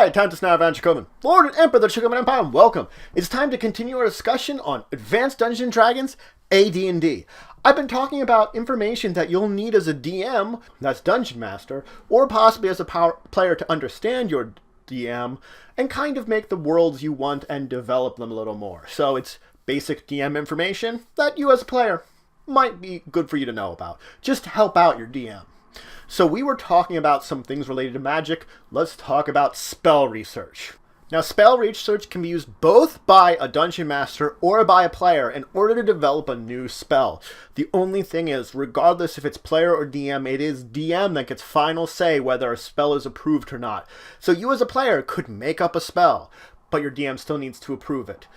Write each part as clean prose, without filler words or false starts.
Alright, time to snap on Dracovin. Lord and Emperor of the Dracovin Empire, and welcome. It's time to continue our discussion on Advanced Dungeons & Dragons, AD&D. I've been talking about information that you'll need as a DM, that's Dungeon Master, or possibly as a player to understand your DM, and kind of make the worlds you want and develop them a little more. So it's basic DM information that you as a player might be good for you to know about, just to help out your DM. So we were talking about some things related to magic. Let's talk about spell research. Now, spell research can be used both by a dungeon master or by a player in order to develop a new spell. The only thing is, regardless if it's player or DM, it is DM that gets final say whether a spell is approved or not. So you as a player could make up a spell, but your DM still needs to approve it.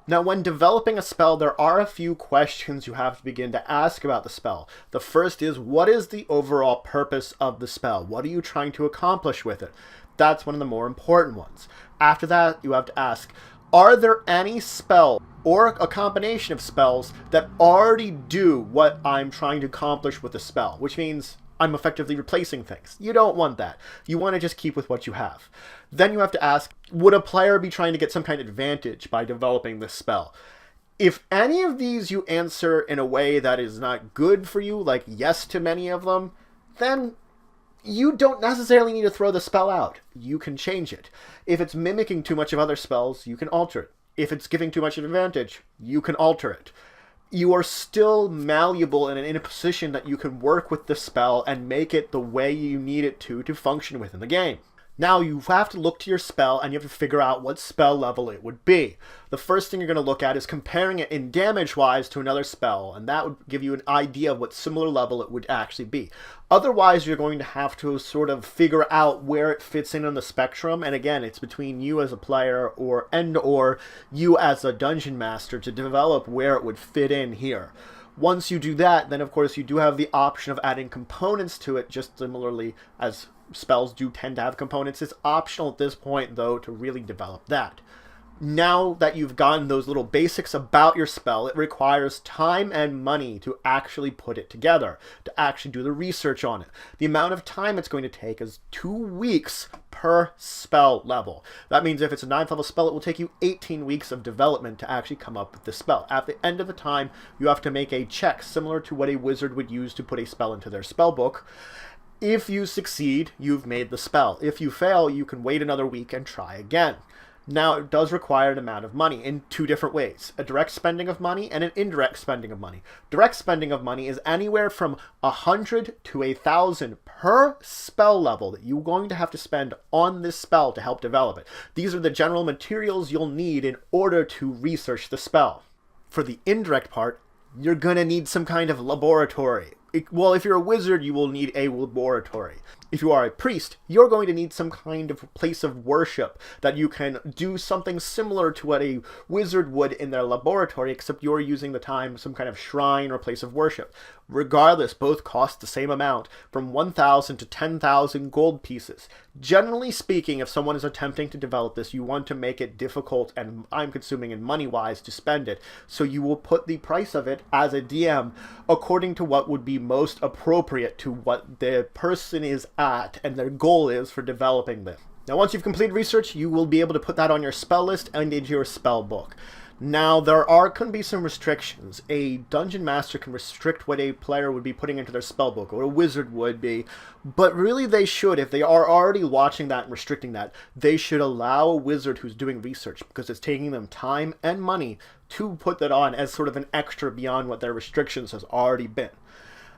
Now, when developing a spell, there are a few questions you have to begin to ask about the spell. The first is, what is the overall purpose of the spell? What are you trying to accomplish with it? That's one of the more important ones. After that, you have to ask, are there any spells or a combination of spells that already do what I'm trying to accomplish with the spell? Which means I'm effectively replacing things. You don't want that. You want to just keep with what you have. Then you have to ask, would a player be trying to get some kind of advantage by developing this spell? If any of these you answer in a way that is not good for you, like yes to many of them, then you don't necessarily need to throw the spell out. You can change it. If it's mimicking too much of other spells, you can alter it. If it's giving too much of an advantage, you can alter it. You are still malleable and in a position that you can work with the spell and make it the way you need it to function within the game. Now you have to look to your spell and you have to figure out what spell level it would be. The first thing you're going to look at is comparing it in damage-wise to another spell, and that would give you an idea of what similar level it would actually be. Otherwise, you're going to have to sort of figure out where it fits in on the spectrum, and again, it's between you as a player or you as a dungeon master to develop where it would fit in here. Once you do that, then of course you do have the option of adding components to it, just similarly as spells do tend to have components. It's optional at this point, though, to really develop that. Now that you've gotten those little basics about your spell, it requires time and money to actually put it together, to actually do the research on it. The amount of time it's going to take is 2 weeks per spell level. That means if it's a 9th level spell, it will take you 18 weeks of development to actually come up with the spell. At the end of the time, you have to make a check similar to what a wizard would use to put a spell into their spell book. If you succeed, you've made the spell. If you fail, you can wait another week and try again. Now, it does require an amount of money in 2 different ways. A direct spending of money and an indirect spending of money. Direct spending of money is anywhere from 100 to 1,000 per spell level that you're going to have to spend on this spell to help develop it. These are the general materials you'll need in order to research the spell. For the indirect part, you're going to need some kind of laboratory. Well, if you're a wizard, you will need a laboratory. If you are a priest, you're going to need some kind of place of worship that you can do something similar to what a wizard would in their laboratory, except you're using the time some kind of shrine or place of worship. Regardless, both cost the same amount, from 1,000 to 10,000 gold pieces. Generally speaking, if someone is attempting to develop this, you want to make it difficult and time-consuming and money-wise to spend it. So you will put the price of it as a DM according to what would be most appropriate to what the person is at and their goal is for developing this. Now, once you've completed research, you will be able to put that on your spell list and into your spell book. Now, there can be some restrictions. A dungeon master can restrict what a player would be putting into their spellbook, or a wizard would be, but really they should, if they are already watching that and restricting that, they should allow a wizard who's doing research, because it's taking them time and money to put that on as sort of an extra beyond what their restrictions has already been.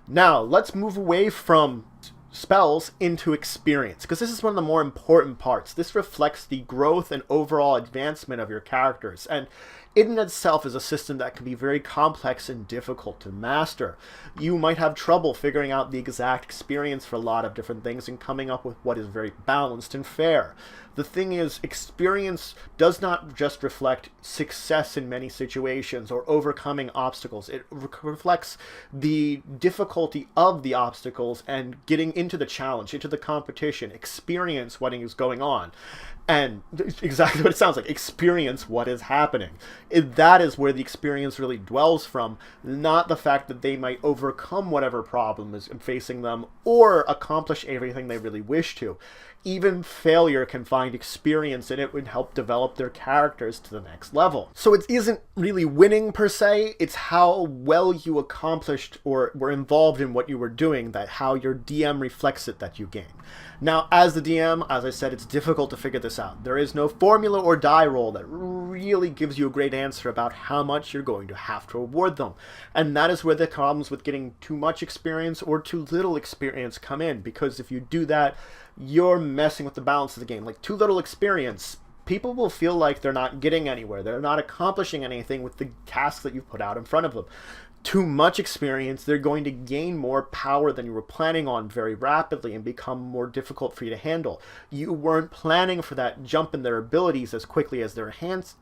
Now, let's move away from spells into experience, because this is one of the more important parts. This reflects the growth and overall advancement of your characters, and in itself is a system that can be very complex and difficult to master. You might have trouble figuring out the exact experience for a lot of different things and coming up with what is very balanced and fair. The thing is, experience does not just reflect success in many situations or overcoming obstacles. It reflects the difficulty of the obstacles and getting into the challenge, into the competition, experience what is going on. and exactly what it sounds like, experience what is happening. That is where the experience really dwells from, not the fact that they might overcome whatever problem is facing them or accomplish everything they really wish to. Even failure can find experience in it and help develop their characters to the next level. So it isn't really winning per se, it's how well you accomplished or were involved in what you were doing, that how your DM reflects it that you gain. Now, as the DM, as I said, it's difficult to figure this out. There is no formula or die roll that really gives you a great answer about how much you're going to have to award them. And that is where the problems with getting too much experience or too little experience come in, because if you do that, you're messing with the balance of the game. Like, too little experience, people will feel like they're not getting anywhere. They're not accomplishing anything with the tasks that you've put out in front of them. Too much experience, they're going to gain more power than you were planning on very rapidly and become more difficult for you to handle. You weren't planning for that jump in their abilities as quickly as their hands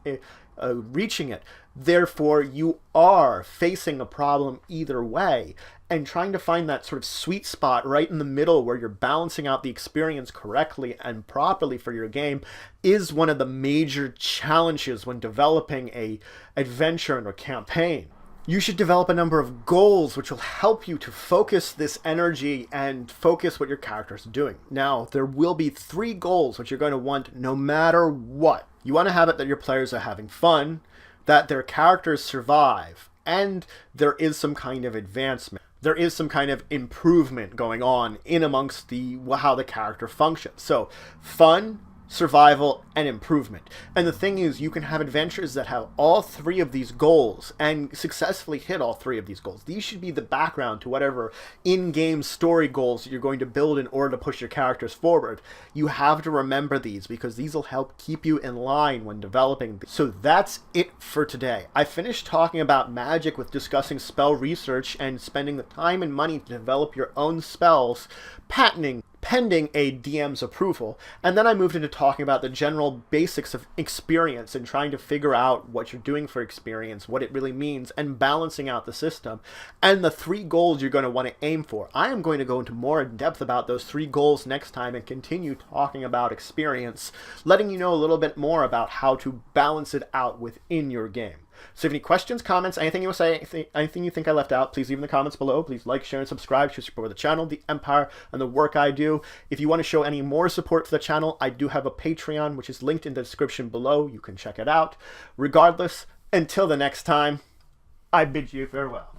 reaching it. Therefore, you are facing a problem either way, and trying to find that sort of sweet spot right in the middle where you're balancing out the experience correctly and properly for your game is one of the major challenges when developing a adventure or campaign. You should develop a number of goals which will help you to focus this energy and focus what your characters are doing. Now, there will be 3 goals which you're going to want no matter what. You want to have it that your players are having fun, that their characters survive, and there is some kind of advancement. There is some kind of improvement going on in amongst how the character functions. So, fun, survival, and improvement. And the thing is, you can have adventures that have all 3 of these goals and successfully hit all 3 of these goals. These should be the background to whatever in-game story goals that you're going to build in order to push your characters forward. You have to remember these because these will help keep you in line when developing. So that's it for today. I finished talking about magic with discussing spell research and spending the time and money to develop your own spells, patenting, pending a DM's approval, and then I moved into talking about the general basics of experience and trying to figure out what you're doing for experience, what it really means, and balancing out the system, and the 3 goals you're going to want to aim for. I am going to go into more in depth about those 3 goals next time and continue talking about experience, letting you know a little bit more about how to balance it out within your game. So if you have any questions, comments, anything you want to say, anything you think I left out, please leave in the comments below. Please like, share, and subscribe to support the channel, the Empire, and the work I do. If you want to show any more support for the channel, I do have a Patreon, which is linked in the description below. You can check it out. Regardless, until the next time, I bid you farewell.